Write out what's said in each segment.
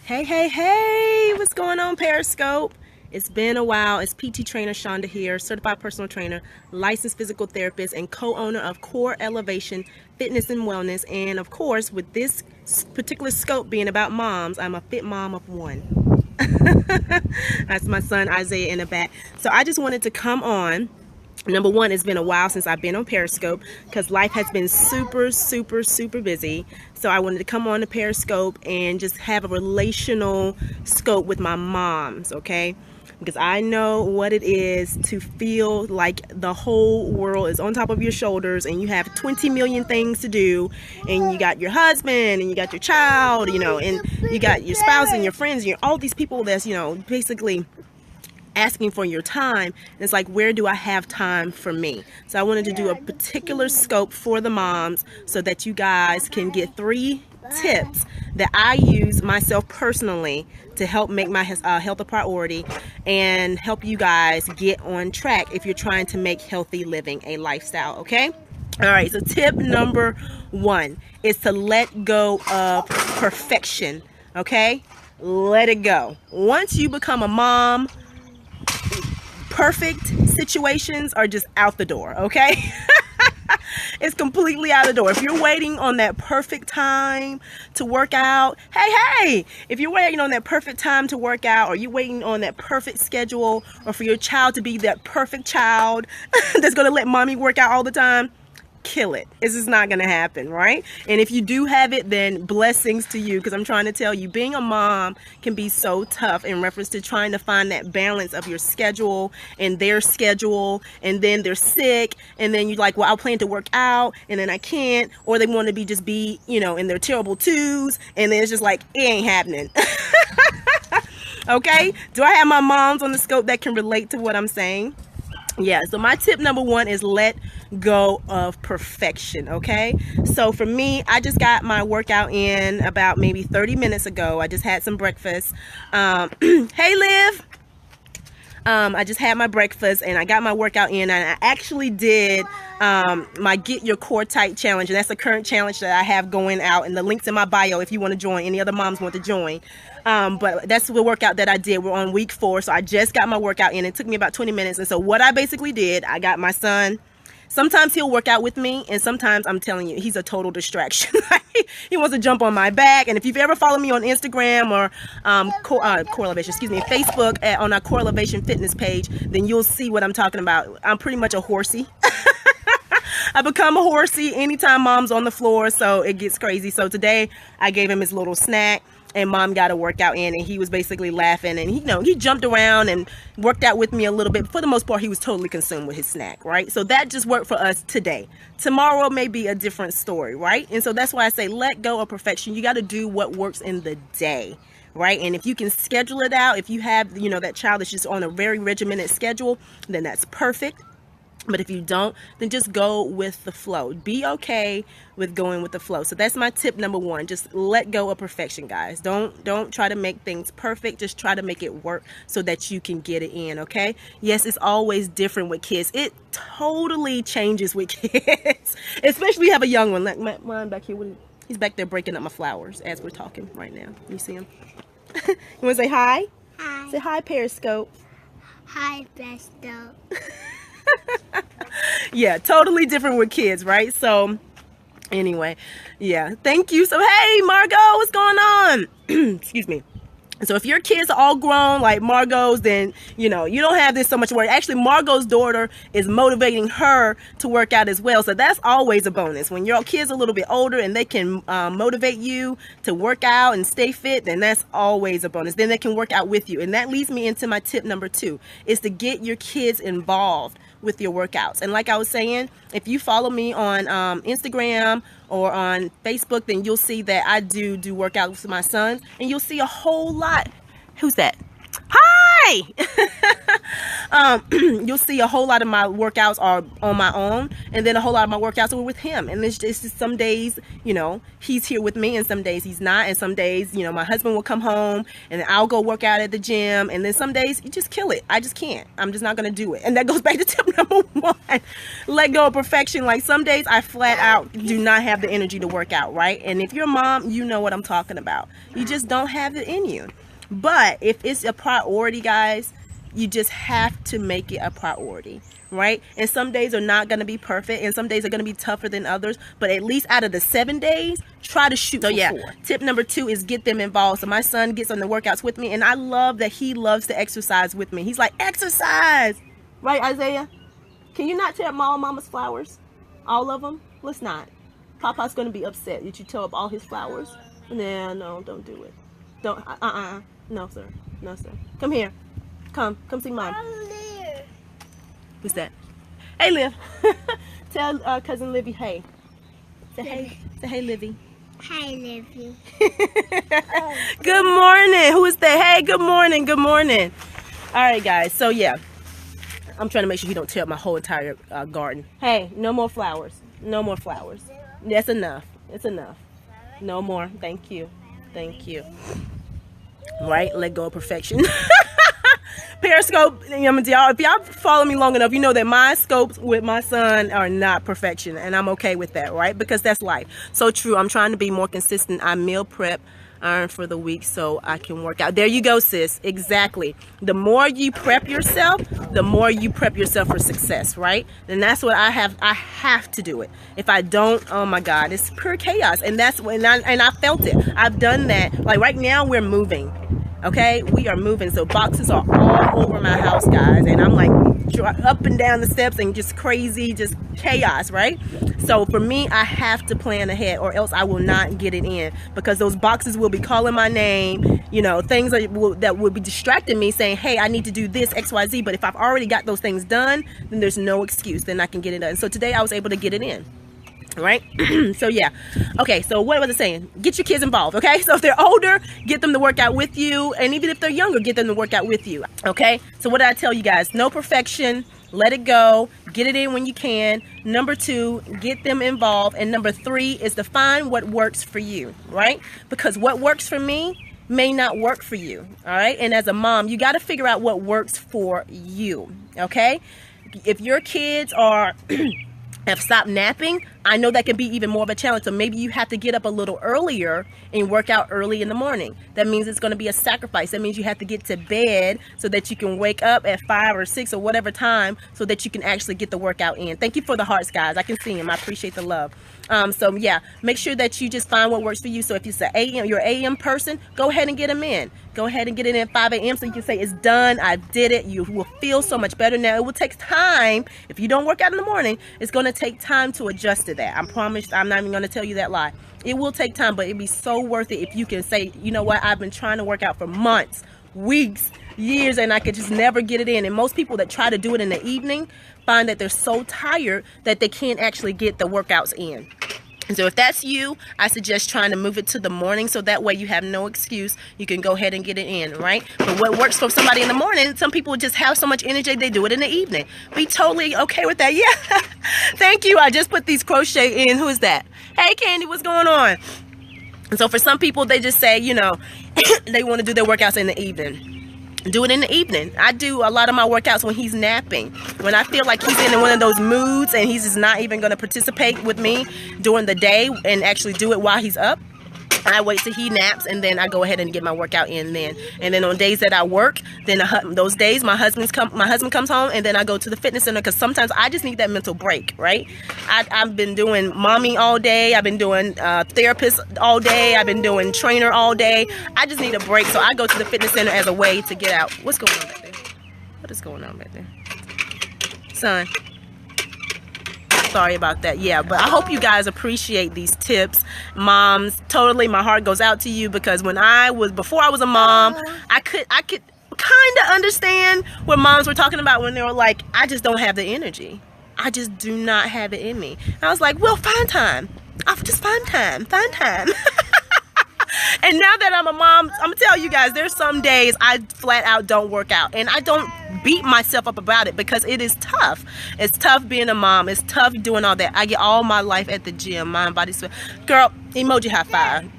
Hey, hey, hey, what's going on, Periscope? It's been a while. It's PT trainer Shonda here, certified personal trainer, licensed physical therapist, and co-owner of Core Elevation Fitness and Wellness. And of course, with this particular scope being about moms, I'm a fit mom of one. That's my son Isaiah in the back. So I just wanted to come on. Number one, it's been a while since I've been on Periscope because life has been super busy. So I wanted to come on to Periscope and just have a relational scope with my moms, okay? Because I know what it is to feel like the whole world is on top of your shoulders and you have 20 million things to do, and you got your husband and you got your child, you know, and you got your spouse and your friends, and all these people that's, you know, basically asking for your time. And it's like, where do I have time for me? So I wanted to do a particular scope for the moms so that you guys can get 3 tips that I use myself personally to help make my health a priority and help you guys get on track if you're trying to make healthy living a lifestyle, okay? All right, so tip number 1 is to let go of perfection, okay? Let it go. Once you become a mom, perfect situations are just out the door, okay? It's completely out the door. If you're waiting on that perfect time to work out, hey, if you're waiting on that perfect time to work out, or you're waiting on that perfect schedule, or for your child to be that perfect child that's going to let mommy work out all the time, kill it. It's just not going to happen, right? And if you do have it, then blessings to you, because I'm trying to tell you, being a mom can be so tough in reference to trying to find that balance of your schedule and their schedule, and then they're sick, and then you're like, well, I plan to work out and then I can't, or they want to be, you know, in their terrible twos, and then it's just like, it ain't happening. Okay? Do I have my moms on the scope that can relate to what I'm saying? Yeah, so my tip number 1 is let go of perfection, okay? So for me, I just got my workout in about maybe 30 minutes ago. I just had some breakfast. Hey, Liv! I just had my breakfast and I got my workout in, and I actually did my Get Your Core Tight challenge, and that's the current challenge that I have going out, and the link's in my bio if you want to join, any other moms want to join. But that's the workout that I did. We're on week 4, so I just got my workout in. It took me about 20 minutes, and so what I basically did, I got my son. Sometimes he'll work out with me, and sometimes, I'm telling you, he's a total distraction. He wants to jump on my back. And if you've ever followed me on Instagram or Facebook on our Core Elevation Fitness page, then you'll see what I'm talking about. I'm pretty much a horsey. I become a horsey anytime mom's on the floor, so it gets crazy. So today I gave him his little snack, and mom got a workout in, and he was basically laughing, and he jumped around and worked out with me a little bit. For the most part, he was totally consumed with his snack, right? So that just worked for us today. Tomorrow may be a different story, right? And so that's why I say let go of perfection. You got to do what works in the day, right? And if you can schedule it out, if you have, that child that's just on a very regimented schedule, then that's perfect. But if you don't, then just go with the flow. Be okay with going with the flow. So that's my tip number 1. Just let go of perfection, guys. Don't try to make things perfect. Just try to make it work so that you can get it in, okay? Yes, it's always different with kids. It totally changes with kids. Especially if you have a young one. Like mine back here. He's back there breaking up my flowers as we're talking right now. You see him? You want to say hi? Hi. Say hi, Periscope. Hi, Periscope. Yeah, totally different with kids, right? So anyway, yeah, thank you. So hey, Margot, what's going on? Excuse me. So if your kids are all grown like Margot's, then you don't have this so much work. Actually, Margot's daughter is motivating her to work out as well, so that's always a bonus. When your kids are a little bit older and they can motivate you to work out and stay fit, then that's always a bonus. Then they can work out with you. And that leads me into my tip number 2, is to get your kids involved with your workouts. And like I was saying, if you follow me on Instagram or on Facebook, then you'll see that I do workouts with my sons, and you'll see a whole lot. Who's that? Hi, hey, you'll see a whole lot of my workouts are on my own, and then a whole lot of my workouts are with him. And it's just some days, you know, he's here with me, and some days he's not, and some days, you know, my husband will come home and I'll go work out at the gym, and then some days you just kill it. I just can't. I'm just not gonna do it. And that goes back to tip number 1. Let go of perfection. Like some days I flat out do not have the energy to work out, right? And if you're a mom, you know what I'm talking about. You just don't have it in you. But if it's a priority, guys, you just have to make it a priority, right? And some days are not going to be perfect, and some days are going to be tougher than others, but at least out of the 7 days, try to shoot for 4. Tip number 2 is get them involved. So my son gets on the workouts with me, and I love that he loves to exercise with me. He's like, exercise, right, Isaiah? Can you not tear up Mama's flowers? All of them? Let's not. Papa's going to be upset that you tear up all his flowers. Nah, no, don't do it. Don't, no, sir. No, sir. Come here. Come see mom. Who's that? Hey, Liv. Tell cousin Livy hey. Say hey. Say hey, Livy. Hi, Livy. Good morning. Who is that? Hey, good morning. Good morning. All right, guys. So yeah, I'm trying to make sure he don't tear up my whole entire garden. Hey, no more flowers. No more flowers. That's enough. It's enough. No more. Thank you. Thank you. Right? Let go of perfection. Periscope, if y'all follow me long enough, you know that my scopes with my son are not perfection, and I'm okay with that, right? Because that's life. So true. I'm trying to be more consistent. I meal prep iron for the week so I can work out. There you go, sis. Exactly. The more you prep yourself, the more you prep yourself for success, right? And that's what I have to do it. If I don't, oh my God, it's pure chaos. And that's when I felt it. I've done that. Like right now we're moving. Okay, we are moving, so boxes are all over my house, guys, and I'm like up and down the steps and just crazy, just chaos, right? So for me, I have to plan ahead, or else I will not get it in, because those boxes will be calling my name, you know, things that will be distracting me, saying, hey, I need to do this, XYZ. But if I've already got those things done, then there's no excuse, then I can get it done. So today I was able to get it in. Right? So yeah. Okay, so what was I saying? Get your kids involved, okay? So if they're older, get them to work out with you, and even if they're younger, get them to work out with you, okay? So what did I tell you guys? No perfection. Let it go. Get it in when you can. Number 2, get them involved. And number 3 is to find what works for you, right? Because what works for me may not work for you, all right? And as a mom, you got to figure out what works for you, okay? If your kids are have stopped napping, I know that can be even more of a challenge. So maybe you have to get up a little earlier and work out early in the morning. That means it's going to be a sacrifice. That means you have to get to bed so that you can wake up at 5 or 6 or whatever time so that you can actually get the workout in. Thank you for the hearts, guys. I can see them. I appreciate the love. So yeah, make sure that you just find what works for you. So if it's an AM, you're an AM person, go ahead and get them in. Go ahead and get it in at 5 a.m. so you can say it's done. I did it. You will feel so much better. Now it will take time. If you don't work out in the morning, it's going to take time to adjust to that. I promise. I'm not even going to tell you that lie. It will take time, but it'd be so worth it if you can say, you know what, I've been trying to work out for months, weeks, years, and I could just never get it in. And most people that try to do it in the evening find that they're so tired that they can't actually get the workouts in. And so if that's you, I suggest trying to move it to the morning, so that way you have no excuse. You can go ahead and get it in, right? But what works for somebody in the morning, some people just have so much energy, they do it in the evening. Be totally okay with that. Yeah. Thank you. I just put these crochet in. Who is that? Hey, Candy, what's going on? And so for some people, they just say, you know, they want to do their workouts in the evening. Do it in the evening. I do a lot of my workouts when he's napping. When I feel like he's in one of those moods and he's just not even going to participate with me during the day and actually do it while he's up, I wait till he naps, and then I go ahead and get my workout in then. And then on days that I work, then those days my husband comes home, and then I go to the fitness center, because sometimes I just need that mental break, right? I've been doing mommy all day. I've been doing therapist all day. I've been doing trainer all day. I just need a break, so I go to the fitness center as a way to get out. What's going on back there? What is going on back there? Son. Sorry about that. Yeah, but I hope you guys appreciate these tips. Moms, totally, my heart goes out to you, because before I was a mom, I could kind of understand what moms were talking about when they were like, I just don't have the energy. I just do not have it in me. And I was like, well, find time. I'll just find time. And now that I'm a mom, I'm gonna tell you guys, there's some days I flat out don't work out, and I don't beat myself up about it because it is tough. It's tough being a mom. It's tough doing all that. I get all my life at the gym, mind, body, spirit. Girl, emoji high five.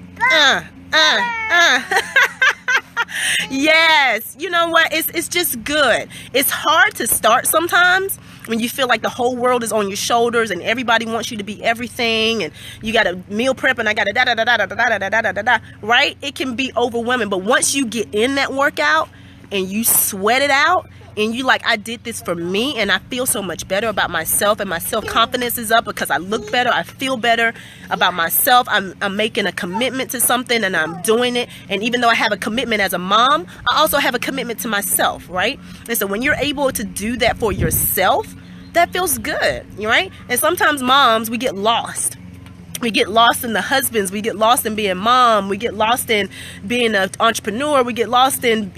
Yes, you know what? It's just good. It's hard to start sometimes when you feel like the whole world is on your shoulders and everybody wants you to be everything, and you got to meal prep and I got to da da da da da da da da da da, right? It can be overwhelming, but once you get in that workout and you sweat it out and you like, I did this for me and I feel so much better about myself, and my self-confidence is up because I look better, I feel better about myself. I'm making a commitment to something and I'm doing it. And even though I have a commitment as a mom, I also have a commitment to myself, right? And so when you're able to do that for yourself, that feels good, right? And sometimes moms, we get lost. We get lost in the husbands. We get lost in being mom. We get lost in being an entrepreneur. We get lost in,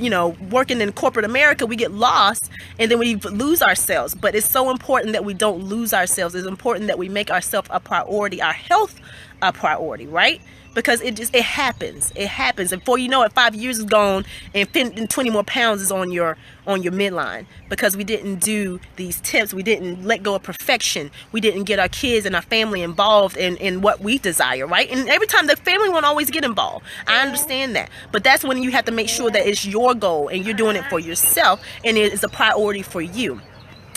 working in corporate America. We get lost and then we lose ourselves. But it's so important that we don't lose ourselves. It's important that we make ourselves a priority, our health a priority, right? Because it happens. It happens. And before you know it, 5 years is gone and 20 more pounds is on your midline because we didn't do these tips. We didn't let go of perfection. We didn't get our kids and our family involved in what we desire, right? And every time the family won't always get involved. I understand that. But that's when you have to make sure that it's your goal and you're doing it for yourself and it is a priority for you.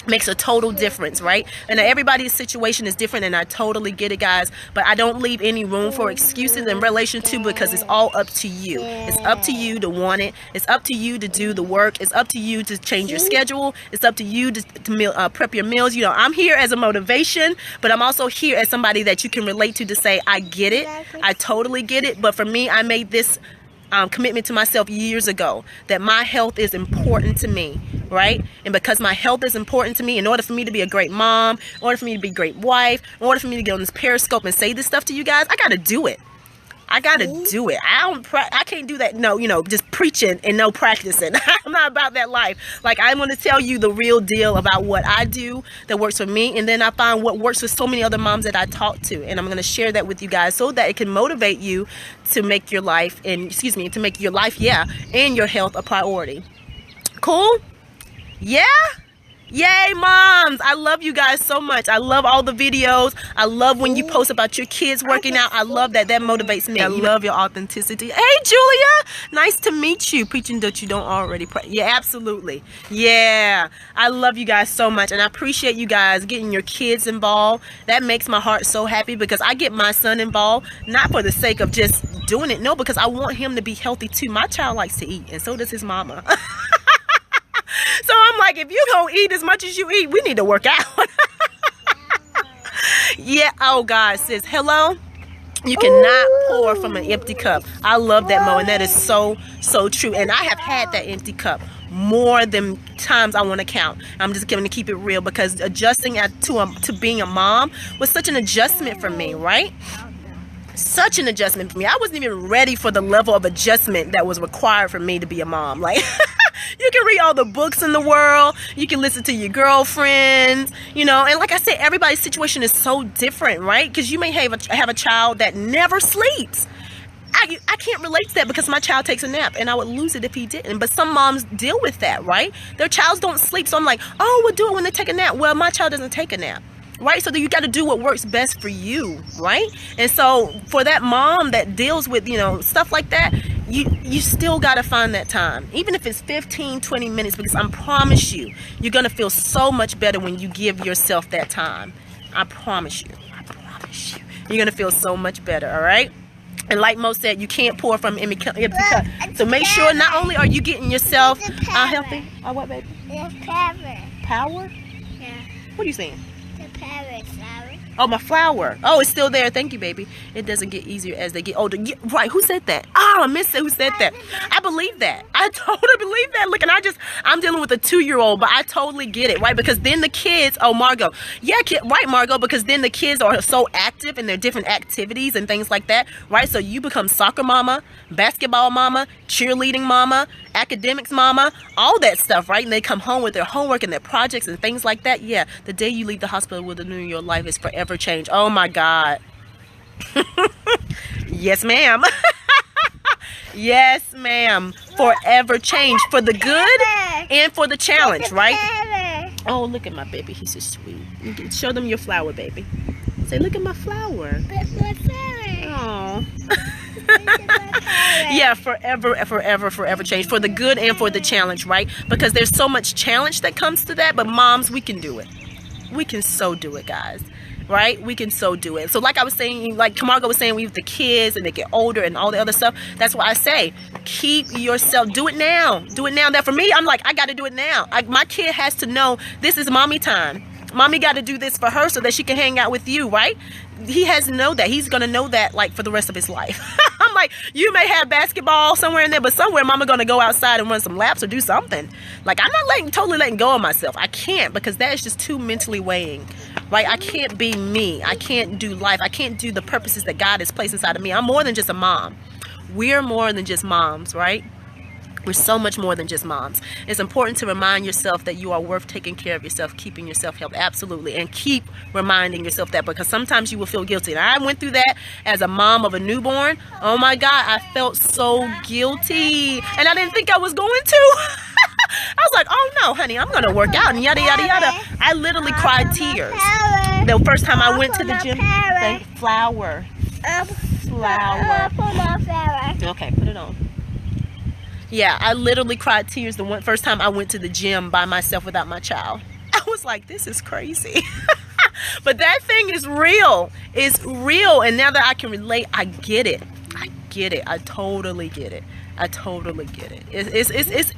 Makes a total difference, right? And everybody's situation is different, and I totally get it, guys, but I don't leave any room for excuses in relation to, because it's all up to you. It's up to you to want it. It's up to you to do the work. It's up to you to change your schedule. It's up to you to prep your meals. I'm here as a motivation, but I'm also here as somebody that you can relate to say, I get it. I totally get it. But for me, I made this commitment to myself years ago that my health is important to me, right? And because my health is important to me, in order for me to be a great mom, in order for me to be a great wife, in order for me to get on this Periscope and say this stuff to you guys, I gotta do it. I gotta do it. I can't do that. No, just preaching and no practicing. I'm not about that life. Like, I want to tell you the real deal about what I do that works for me, and then I find what works for so many other moms that I talk to, and I'm going to share that with you guys so that it can motivate you to make your life and your health a priority. Cool? Yeah. Yay, moms! I love you guys so much. I love all the videos. I love when you post about your kids working out. I love that. That motivates me. I love your authenticity. Hey, Julia! Nice to meet you. Preaching that you don't already pray. Yeah, absolutely. Yeah. I love you guys so much, and I appreciate you guys getting your kids involved. That makes my heart so happy because I get my son involved, not for the sake of just doing it. No, because I want him to be healthy too. My child likes to eat, and so does his mama. So I'm like, if you don't eat as much as you eat, we need to work out. Yeah. Oh, God, sis. Hello? You cannot pour from an empty cup. I love that, Mo, and that is so, so true. And I have had that empty cup more than times I want to count. I'm just going to keep it real because adjusting to being a mom was such an adjustment for me, right? Such an adjustment for me. I wasn't even ready for the level of adjustment that was required for me to be a mom. Like, you can read all the books in the world. You can listen to your girlfriends, and like I said, everybody's situation is so different, right? Because you may have a child that never sleeps. I can't relate to that because my child takes a nap and I would lose it if he didn't. But some moms deal with that, right? Their childs don't sleep. So I'm like, oh, we'll do it when they take a nap. Well, my child doesn't take a nap. Right? So you got to do what works best for you, right? And so for that mom that deals with, stuff like that, you still got to find that time, even if it's 15, 20 minutes, because I promise you, you're going to feel so much better when you give yourself that time. I promise you. You're going to feel so much better, all right? And like Mo said, you can't pour from empty cup. So make sure not only are you getting yourself healthy. What, baby? It's power. Power? Yeah. What are you saying? Flower. Oh, my flower. Oh, it's still there. Thank you, baby. It doesn't get easier as they get older. Yeah, right. Who said that? Oh, I missed it. Who said that? I believe that. I totally believe that. Look, and I'm dealing with a 2-year-old, but I totally get it, right? Because then the kids, Margot. Yeah, right, Margot, because then the kids are so active in their different activities and things like that, right? So you become soccer mama, basketball mama, cheerleading mama, academics mama, all that stuff, right? And they come home with their homework and their projects and things like that. Yeah, the day you leave the hospital with the new in your life is forever changed. Oh my God. Yes, ma'am. Yes, ma'am. Forever change for the good and for the challenge, right? Oh, look at my baby. He's so sweet. You can show them your flower, baby. Say, look at my flower. Oh. Yeah, forever change for the good and for the challenge, right? Because there's so much challenge that comes to that, but moms, we can do it. We can so do it, guys. Right? We can so do it. So like I was saying, like Camargo was saying, we have the kids and they get older and all the other stuff. That's why I say, keep yourself, do it now. Do it now. That for me, I'm like, I got to do it now. My kid has to know this is mommy time. Mommy got to do this for her so that she can hang out with you, right? He has to know that. He's going to know that like for the rest of his life. I'm like, you may have basketball somewhere in there, but somewhere mama going to go outside and run some laps or do something. Like, I'm not totally letting go of myself. I can't, because that is just too mentally weighing, right? I can't be me. I can't do life. I can't do the purposes that God has placed inside of me. I'm more than just a mom. We're more than just moms, right? We're so much more than just moms. It's important to remind yourself that you are worth taking care of yourself, keeping yourself healthy. Absolutely. And keep reminding yourself that, because sometimes you will feel guilty. And I went through that as a mom of a newborn. Oh my God, I felt so guilty. And I didn't think I was going to. I was like, oh no, honey, I'm going to work out and yada, yada, yada. I literally cried tears. The first time I went to the gym. Flower. Okay, put it on. Yeah, I literally cried tears the first time I went to the gym by myself without my child. I was like, this is crazy. But that thing is real. It's real. And now that I can relate, I get it. I get it. I totally get it. I totally get it. It's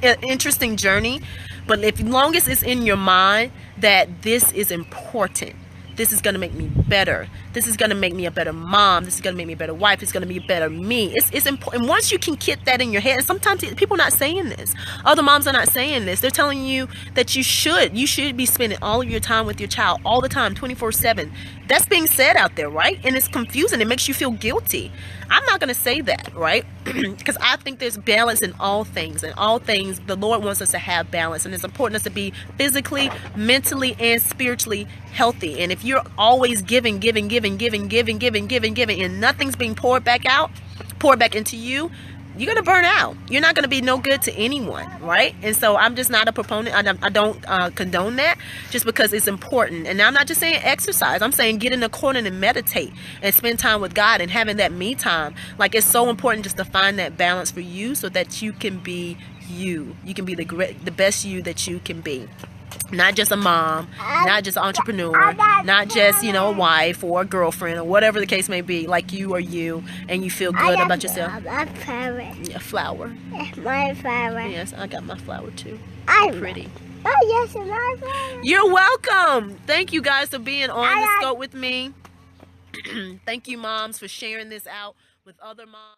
an interesting journey. But as long as it's in your mind that this is important, this is going to make me better. This is going to make me a better mom. This is going to make me a better wife. It's going to be a better me. It's important. And once you can get that in your head, and sometimes people are not saying this. Other moms are not saying this. They're telling you that you should be spending all of your time with your child all the time, 24/7. That's being said out there, right? And it's confusing. It makes you feel guilty. I'm not going to say that, right? Because I think there's balance in all things. In all things, the Lord wants us to have balance. And it's important us to be physically, mentally, and spiritually healthy. And if you're always giving, and nothing's being poured back into you, you're going to burn out. You're not going to be no good to anyone, right? And so I'm just not a proponent. I don't condone that, just because it's important. And I'm not just saying exercise. I'm saying get in the corner and meditate and spend time with God and having that me time. Like, it's so important just to find that balance for you so that you can be you. You can be the best you that you can be. Not just a mom, not just an entrepreneur, not just, a wife or a girlfriend or whatever the case may be. Like, you are you, and you feel good about yourself. A flower. A flower. My flower. Yes, I got my flower too. Pretty. Oh, yes, my flower. You're welcome. Thank you guys for being on the scope with me. Thank you, moms, for sharing this out with other moms.